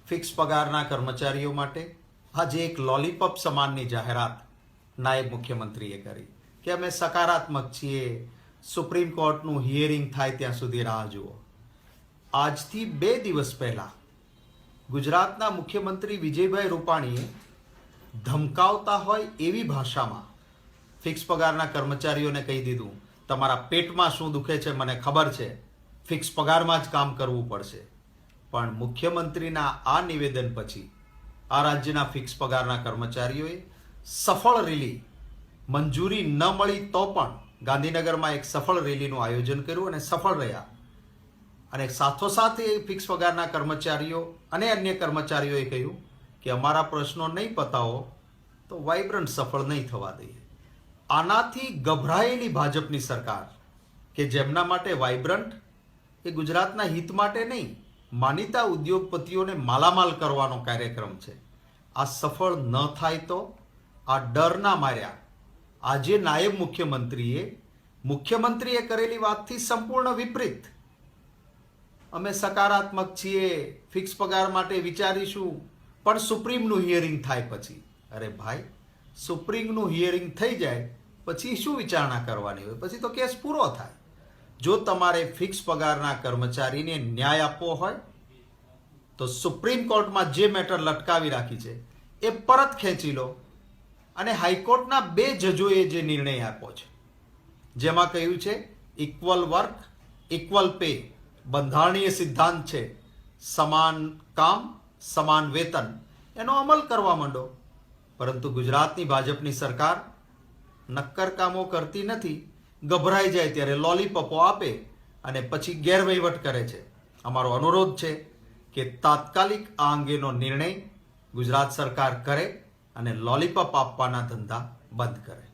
Fix પગારના કર્મચારીઓ માટે આજે એક લોલીપોપ સમાનની જાહેરાત નાયબ મુખ્યમંત્રીએ કરી કે અમે સકારાત્મક છીએ, સુપ્રીમ કોર્ટનું હિયરિંગ થાય ત્યાં સુધી રાહ જુઓ. આજથી 2 દિવસ પહેલા ગુજરાતના મુખ્યમંત્રી વિજયભાઈ રૂપાણીએ ધમકાવતા હોય એવી ભાષામાં ફિક્સ પગારના કર્મચારીઓને કહી દીધું, તમારા પેટમાં શું દુખે છે મને ખબર છે, ફિક્સ પગારમાં જ કામ કરવું પડશે. પણ મુખ્યમંત્રીના આ નિવેદન પછી આ રાજ્યના ફિક્સ પગારના કર્મચારીઓએ સફળ રેલી, મંજૂરી ન મળી તો પણ ગાંધીનગરમાં એક સફળ રેલીનું આયોજન કર્યું અને સફળ રહ્યા. અને સાથોસાથ એ ફિક્સ પગારના કર્મચારીઓ અને અન્ય કર્મચારીઓએ કહ્યું કે અમારા પ્રશ્નો નહીં પતાવો તો વાઇબ્રન્ટ સફળ નહીં થવા દઈએ. આનાથી ગભરાયેલી ભાજપની સરકાર કે જેમના માટે વાઇબ્રન્ટ એ ગુજરાતના હિત માટે નહીં, માનીતા ઉદ્યોગપતિઓને માલામાલ કરવાનો કાર્યક્રમ છે, આ સફળ ન થાય તો આ ડરના માર્યા આજે નાયબ મુખ્યમંત્રીએ કરેલી વાતથી સંપૂર્ણ વિપરીત, અમે સકારાત્મક છીએ, ફિક્સ પગાર માટે વિચારીશું પણ સુપ્રીમનું હિયરિંગ થાય પછી. અરે ભાઈ, સુપ્રીમનું હિયરિંગ થઈ જાય પછી શું વિચારણા કરવાની હોય? પછી તો કેસ પૂરો થાય. જો તમારે ફિક્સ પગારના કર્મચારીને ન્યાય આપવો હોય તો સુપ્રીમ કોર્ટમાં જે મેટર લટકાવી રાખી છે એ પરત ખેંચી લો. અને હાઈકોર્ટના 2 જજોએ જે નિર્ણય આપ્યો છે જેમાં કહ્યું છે ઇક્વલ વર્ક ઇક્વલ પે બંધારણીય સિદ્ધાંત છે, સમાન કામ સમાન વેતન, એનો અમલ કરવા માંડો. પરંતુ ગુજરાતની ભાજપની સરકાર નક્કર કામો કરતી નથી, ગભરાઈ જાય ત્યારે લોલીપોપો આપે અને પછી ગેરવહીવટ કરે છે. અમારો અનુરોધ છે કે તાત્કાલિક આ અંગેનો નિર્ણય ગુજરાત સરકાર કરે અને લોલીપોપ આપવાના ધંધા બંધ કરે.